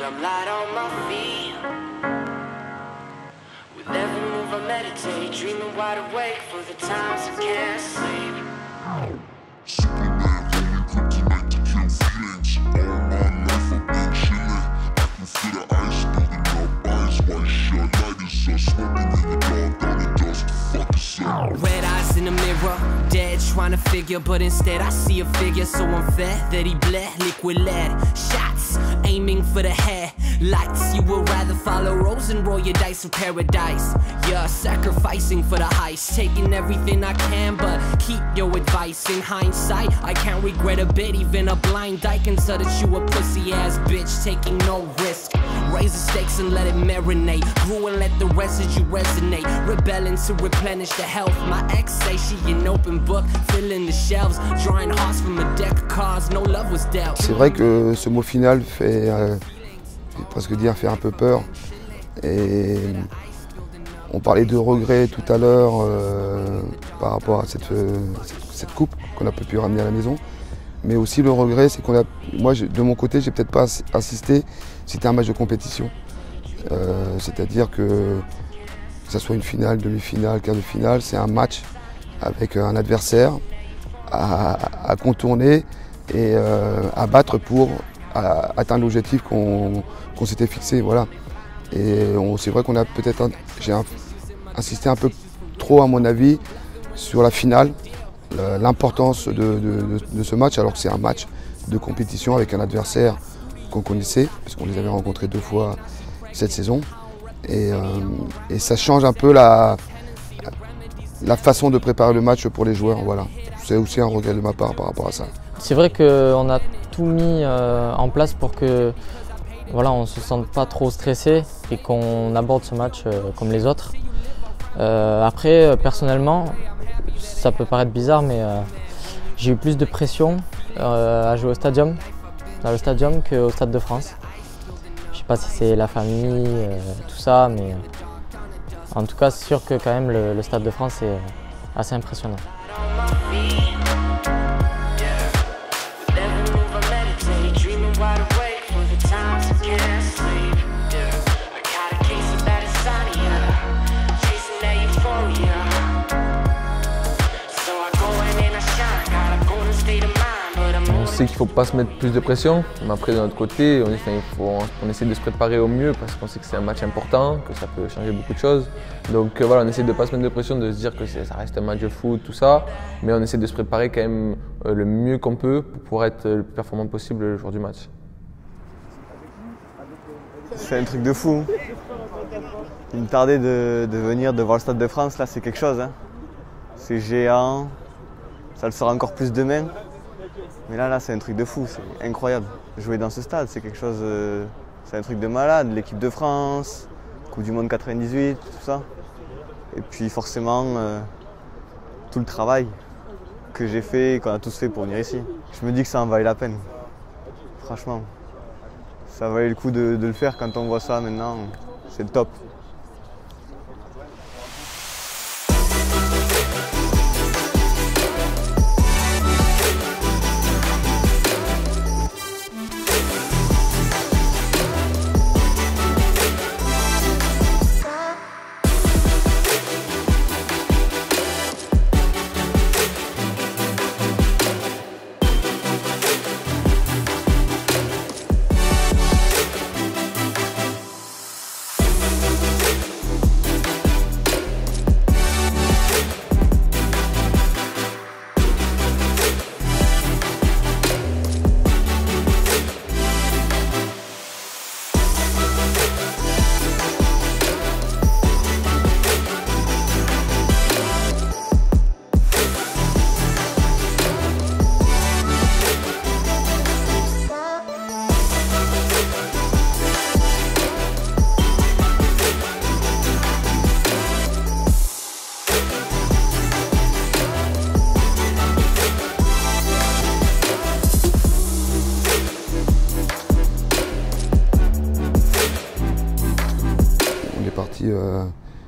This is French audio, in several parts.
I'm light on my feet. With every move I meditate, dreaming wide awake for the times I can't sleep. Superman, holy kryptonite to kill feelings. All my life I've been chilling. I can feel the ice building up, eyes wide shut. Light is us, smoking in the dark, down the dust. Fuck yourself. Red eyes in the mirror, dead trying to figure, but instead I see a figure so unfair that he bled liquid lead. Shots aiming for the head. Lights, you would rather follow Rose and roll your dice of paradise. Yeah, sacrificing for the heist, taking everything I can, but keep your advice. In hindsight, I can't regret a bit. Even a blind dyke can tell that you a pussy ass bitch, taking no risk. Raise the stakes and let it marinate. Grew and let the residue resonate. Rebelling to replenish the health. My ex say she an open book, filling the shelves, drawing hearts from a deck of cards. No love was dealt. C'est vrai que ce mot final fait, je vais presque dire, fait un peu peur. Et on parlait de regret tout à l'heure par rapport à cette coupe qu'on a pas pu ramener à la maison. Mais aussi le regret, c'est qu'on a, moi de mon côté, j'ai peut-être pas assisté. C'était un match de compétition, c'est-à-dire que ça soit une finale, demi-finale, quart de finale, c'est un match avec un adversaire à contourner et à battre pour atteindre l'objectif qu'on s'était fixé, voilà. Et c'est vrai qu'on a peut-être, j'ai insisté un peu trop à mon avis sur la finale, l'importance de ce match, alors que c'est un match de compétition avec un adversaire qu'on connaissait, parce qu'on les avait rencontrés 2 fois cette saison. Et ça change un peu la façon de préparer le match pour les joueurs. Voilà. C'est aussi un regret de ma part par rapport à ça. C'est vrai qu'on a tout mis en place pour que voilà, on ne se sente pas trop stressé et qu'on aborde ce match comme les autres. Après, personnellement, ça peut paraître bizarre, mais j'ai eu plus de pression à jouer dans le stadium qu'au Stade de France. Je ne sais pas si c'est la famille, tout ça, mais en tout cas, c'est sûr que quand même le Stade de France est assez impressionnant. On sait qu'il ne faut pas se mettre plus de pression, mais après de notre côté, on essaie de se préparer au mieux parce qu'on sait que c'est un match important, que ça peut changer beaucoup de choses. Donc voilà, on essaie de ne pas se mettre de pression, de se dire que ça reste un match de foot, tout ça, mais on essaie de se préparer quand même le mieux qu'on peut pour pouvoir être le plus performant possible le jour du match. C'est un truc de fou. Il me tardait de venir de voir le Stade de France, là c'est quelque chose. Hein. C'est géant, ça le sera encore plus demain. Mais là c'est un truc de fou, c'est incroyable. Jouer dans ce stade, c'est quelque chose, c'est un truc de malade. L'équipe de France, Coupe du Monde 98, tout ça. Et puis forcément, tout le travail que j'ai fait, qu'on a tous fait pour venir ici. Je me dis que ça en valait la peine, franchement. Ça valait le coup de le faire quand on voit ça maintenant, c'est le top.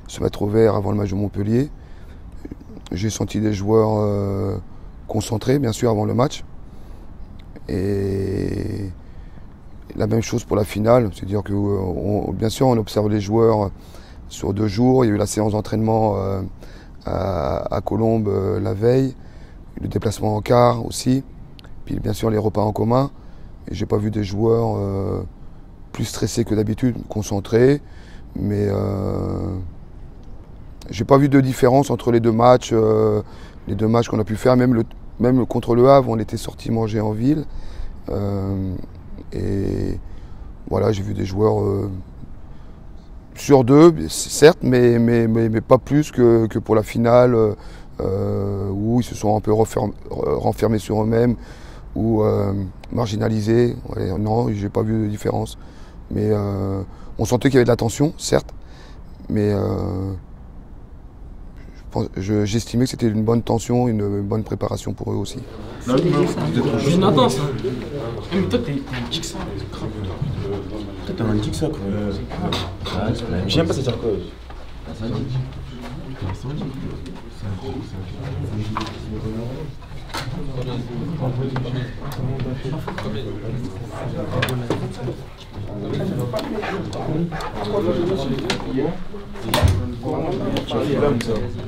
Se mettre au vert avant le match de Montpellier. J'ai senti des joueurs concentrés, bien sûr, avant le match. Et La même chose pour la finale, c'est-à-dire que bien sûr on observe les joueurs sur 2 jours. Il y a eu la séance d'entraînement à Colombes la veille, le déplacement en car aussi, puis bien sûr les repas en commun. Et j'ai pas vu des joueurs plus stressés que d'habitude, concentrés, mais j'ai pas vu de différence entre les deux matchs qu'on a pu faire. Même contre le Havre, on était sortis manger en ville. Et voilà, j'ai vu des joueurs sur 2, certes, mais pas plus que pour la finale, où ils se sont un peu renfermés sur eux-mêmes ou marginalisés. Ouais, non, j'ai pas vu de différence. Mais on sentait qu'il y avait de la tension, certes, mais j'estimais que c'était une bonne tension, une bonne préparation pour eux aussi. J'ai une intense. Mais toi, t'es un Jigsaw. Toi, t'es un Jigsaw, quoi. J'aime pas cette dire quoi.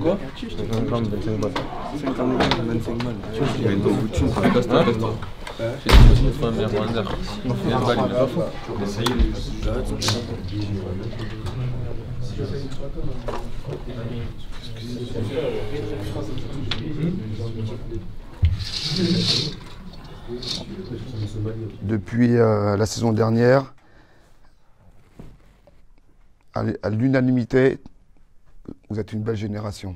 Quoi? Je te fais un gramme, 25 balles. 50 balles, 25 balles. Tu vois, il y a une bonne bout de thune, ça va pas. J'ai dit, je vais faire un Miranda. Il y a une balle, il est pas fou. Depuis la saison dernière, à l'unanimité, vous êtes une belle génération.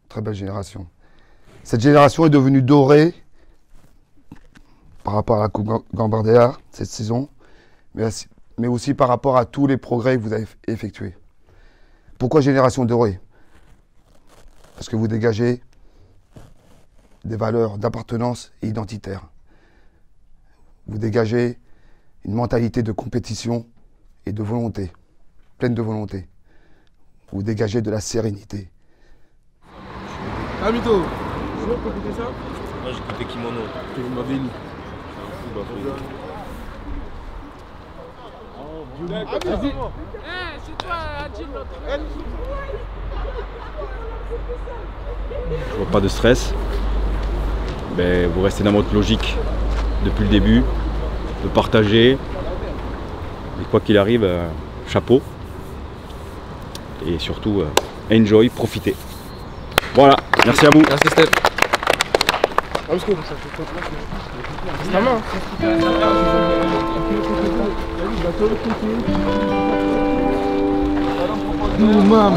Très belle génération. Cette génération est devenue dorée par rapport à la Coupe Gambardella cette saison, mais aussi par rapport à tous les progrès que vous avez effectués. Pourquoi génération dorée? Parce que vous dégagez des valeurs d'appartenance et identitaire. Vous dégagez une mentalité de compétition et de volonté, pleine de volonté. Vous dégagez de la sérénité. Ah, Mito, tu veux écouter ça? Moi j'écoutais Kimono. Tu m'avais mis. Vas-y. C'est toi, Adil, Je vois pas de stress. Ben, vous restez dans votre logique depuis le début, de partager. Et quoi qu'il arrive, chapeau. Et surtout, enjoy, profitez. Voilà, merci à vous. Merci Steph. C'est ta main. Nous, mam,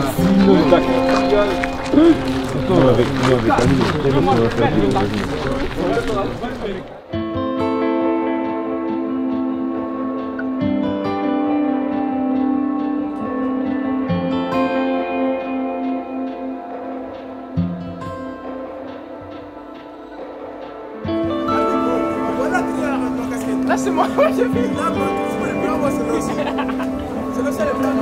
Là, c'est moi, j'ai fait une arme. C'est le seul tranquille,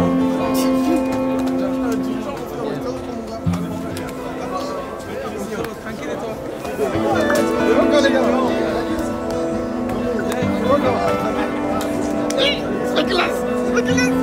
c'est classe, c'est classe.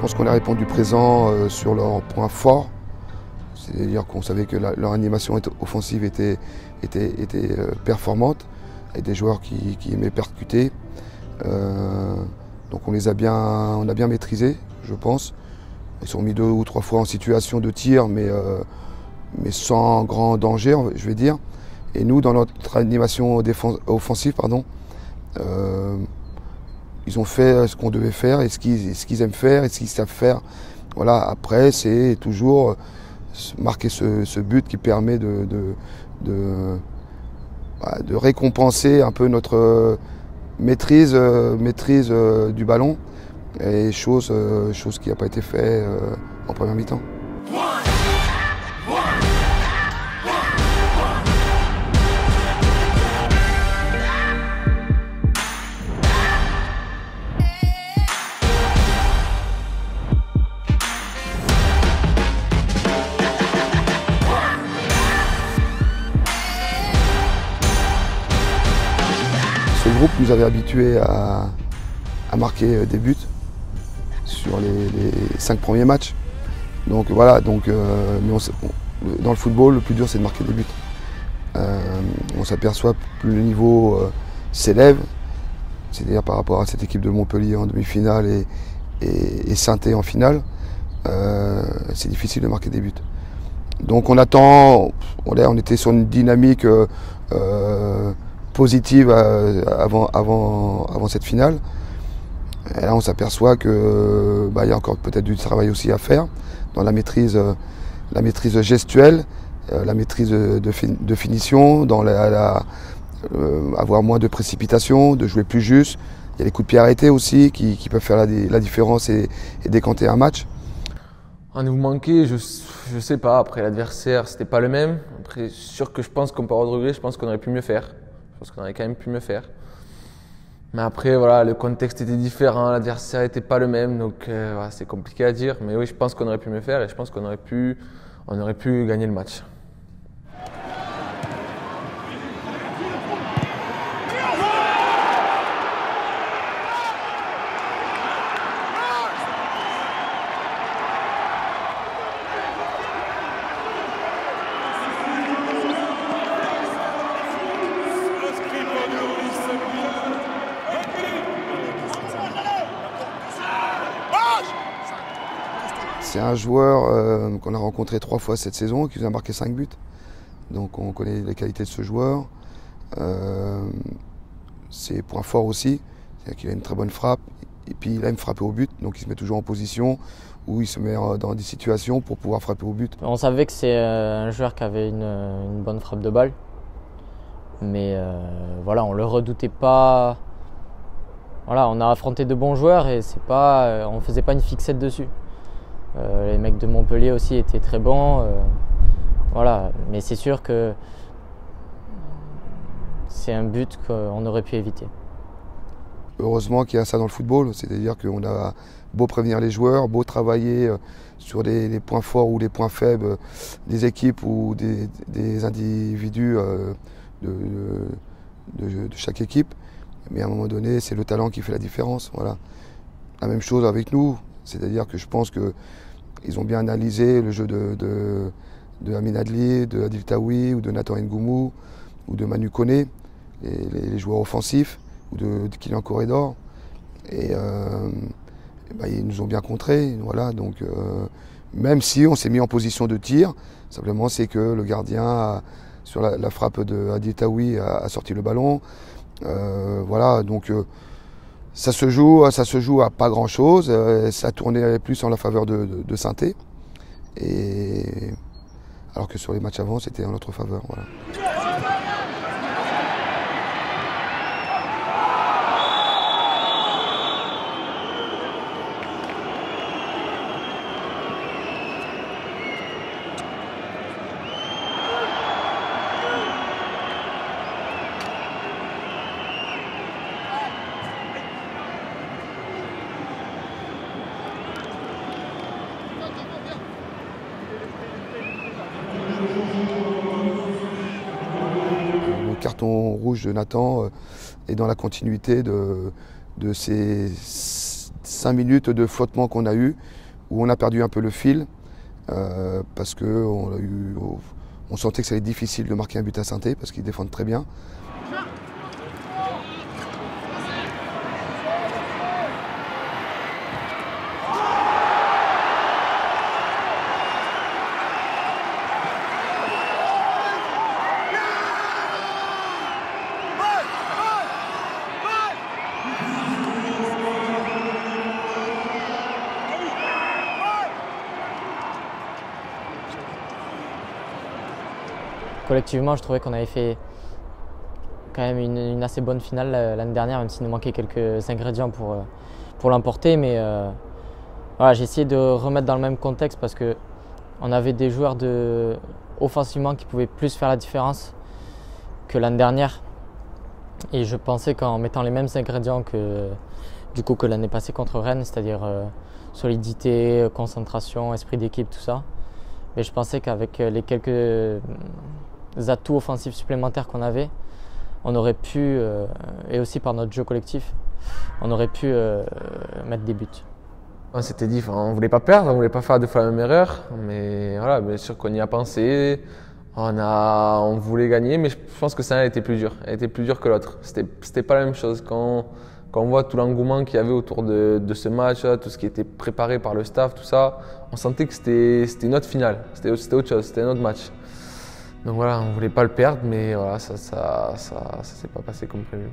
pense qu'on a répondu présent sur leurs points forts. C'est-à-dire qu'on savait que leur animation offensive était performante, avec des joueurs qui aimaient percuter. Donc on a bien maîtrisé, je pense. Ils sont mis 2 ou 3 fois en situation de tir, mais sans grand danger, je vais dire. Et nous, dans notre animation offensive, ils ont fait ce qu'on devait faire et ce qu'ils aiment faire et ce qu'ils savent faire. Voilà. Après, c'est toujours marquer ce but qui permet de récompenser un peu notre maîtrise du ballon, et chose qui n'a pas été faite en première mi-temps. Ce groupe nous avait habitués à marquer des buts sur les 5 premiers matchs. Donc voilà, mais dans le football, le plus dur c'est de marquer des buts. On s'aperçoit plus le niveau s'élève, c'est-à-dire par rapport à cette équipe de Montpellier en demi-finale et Saint-Étienne en finale, c'est difficile de marquer des buts. Donc on attend, on était sur une dynamique positive avant cette finale. Et là on s'aperçoit que il y a encore peut-être du travail aussi à faire dans la maîtrise gestuelle, la maîtrise de finition, dans avoir moins de précipitation, de jouer plus juste. Il y a les coups de pied arrêtés aussi qui peuvent faire la différence et décanter un match. Un vous manquer, je sais pas. Après l'adversaire, c'était pas le même. Après, sûr que je pense qu'on peut avoir de regrets. Je pense qu'on aurait pu mieux faire. Je pense qu'on aurait quand même pu mieux faire. Mais après, voilà, le contexte était différent, l'adversaire n'était pas le même, donc voilà, c'est compliqué à dire. Mais oui, je pense qu'on aurait pu mieux faire et je pense qu'on aurait pu gagner le match. C'est un joueur qu'on a rencontré 3 fois cette saison, qui nous a marqué 5 buts. Donc on connaît les qualités de ce joueur. Ses points forts aussi, c'est-à-dire qu'il a une très bonne frappe. Et puis il aime frapper au but, donc il se met toujours en position où il se met dans des situations pour pouvoir frapper au but. On savait que c'est un joueur qui avait une bonne frappe de balle. Mais voilà, on ne le redoutait pas. Voilà, on a affronté de bons joueurs et on ne faisait pas une fixette dessus. Les mecs de Montpellier aussi étaient très bons. Voilà. Mais c'est sûr que c'est un but qu'on aurait pu éviter. Heureusement qu'il y a ça dans le football, c'est-à-dire qu'on a beau prévenir les joueurs, beau travailler sur les points forts ou les points faibles des équipes ou des individus de chaque équipe. Mais à un moment donné, c'est le talent qui fait la différence. Voilà. La même chose avec nous. C'est-à-dire que je pense qu'ils ont bien analysé le jeu de Amin Adli, de Adil Taoui, ou de Nathan Ngoumou, ou de Manu Koné, les joueurs offensifs, ou de Kylian Corredor. Et ils nous ont bien contrés. Voilà, donc, même si on s'est mis en position de tir, simplement c'est que le gardien, sur la frappe de Adil Taoui, a sorti le ballon. Voilà, donc ça se joue à pas grand chose, ça tournait plus en la faveur de Saint-Étienne, alors que sur les matchs avant c'était en notre faveur. Voilà. Le carton rouge de Nathan est dans la continuité de ces 5 minutes de flottement qu'on a eu, où on a perdu un peu le fil, parce qu'on sentait que ça allait être difficile de marquer un but à Saint-Étienne, parce qu'ils défendent très bien. Collectivement, je trouvais qu'on avait fait quand même une assez bonne finale l'année dernière, même s'il nous manquait quelques ingrédients pour l'emporter. Mais voilà, j'ai essayé de remettre dans le même contexte parce qu'on avait des joueurs offensivement qui pouvaient plus faire la différence que l'année dernière. Et je pensais qu'en mettant les mêmes ingrédients que l'année passée contre Rennes, c'est-à-dire solidité, concentration, esprit d'équipe, tout ça, mais je pensais qu'avec les quelques atouts offensifs supplémentaires qu'on avait, on aurait pu, et aussi par notre jeu collectif, on aurait pu mettre des buts. On s'était dit, on ne voulait pas perdre, on ne voulait pas faire deux fois la même erreur, mais voilà, bien sûr qu'on y a pensé, on voulait gagner, mais je pense que ça était plus dur. Elle était plus dure que l'autre. C'était pas la même chose. Quand on voit tout l'engouement qu'il y avait autour de ce match, tout ce qui était préparé par le staff, tout ça, on sentait que c'était notre finale, c'était autre chose, c'était notre match. Donc voilà, on ne voulait pas le perdre, mais voilà, ça s'est pas passé comme prévu.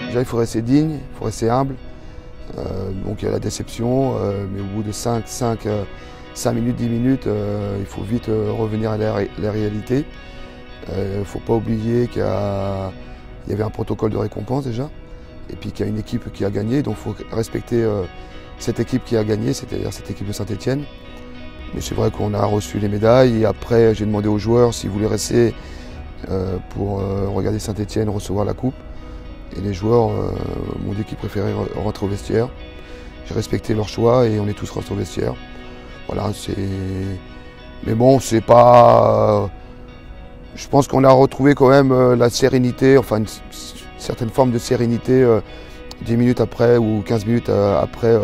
Déjà, il faut rester digne, il faut rester humble. Donc il y a la déception, mais au bout de 5 minutes, 10 minutes, il faut vite revenir à la réalité. Il ne faut pas oublier qu'il y avait un protocole de récompense déjà, et puis qu'il y a une équipe qui a gagné, donc il faut respecter cette équipe qui a gagné, c'est-à-dire cette équipe de Saint-Étienne. Mais c'est vrai qu'on a reçu les médailles, et après j'ai demandé aux joueurs s'ils voulaient rester pour regarder Saint-Étienne recevoir la coupe. Et les joueurs m'ont dit qu'ils préféraient rentrer au vestiaire. J'ai respecté leur choix et on est tous rentrés au vestiaire. Voilà, mais bon, c'est pas. Je pense qu'on a retrouvé quand même la sérénité, enfin une certaine forme de sérénité 10 minutes après ou 15 minutes après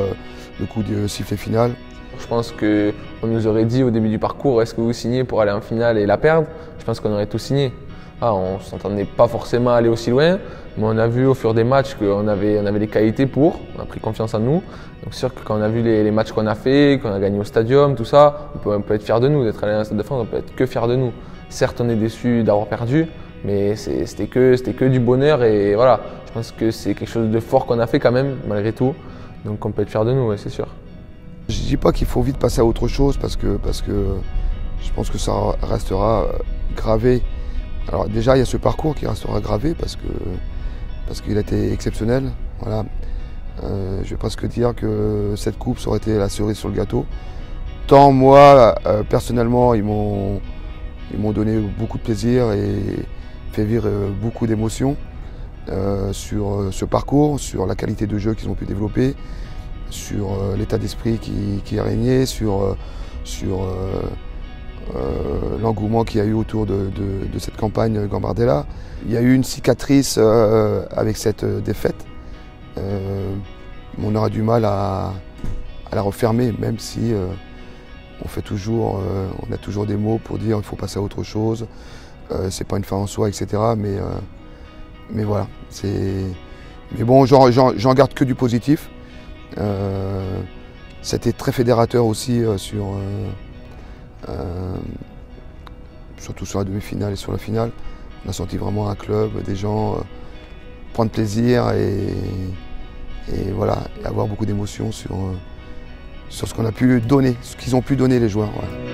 le coup de sifflet final. Je pense qu'on nous aurait dit au début du parcours, est-ce que vous signez pour aller en finale et la perdre? Je pense qu'on aurait tout signé. On ne s'entendait pas forcément à aller aussi loin, mais on a vu au fur des matchs qu'on avait les qualités pour, on a pris confiance en nous. Donc c'est sûr que quand on a vu les matchs qu'on a fait, qu'on a gagné au stadium, tout ça, on peut être fier de nous, d'être allé au Stade de France, on peut être que fier de nous. Certes, on est déçu d'avoir perdu, mais c'était que du bonheur et voilà, je pense que c'est quelque chose de fort qu'on a fait quand même, malgré tout. Donc on peut être fier de nous, ouais, c'est sûr. Je ne dis pas qu'il faut vite passer à autre chose parce que je pense que ça restera gravé. Alors déjà, il y a ce parcours qui restera gravé parce qu'il a été exceptionnel. Voilà. Je ne vais pas se dire que cette coupe ça aurait été la cerise sur le gâteau. Tant moi, personnellement, ils m'ont donné beaucoup de plaisir et fait vivre beaucoup d'émotions sur ce parcours, sur la qualité de jeu qu'ils ont pu développer, sur l'état d'esprit qui a régné, sur l'engouement qu'il y a eu autour de cette campagne Gambardella. Il y a eu une cicatrice avec cette défaite. On aura du mal à la refermer, même si on a toujours des mots pour dire qu'il faut passer à autre chose. C'est pas une fin en soi, etc. Mais voilà. Mais bon, j'en garde que du positif. C'était très fédérateur aussi surtout sur la demi-finale et sur la finale. On a senti vraiment un club, des gens prendre plaisir et voilà, avoir beaucoup d'émotions sur ce qu'on a pu donner, ce qu'ils ont pu donner les joueurs. Ouais.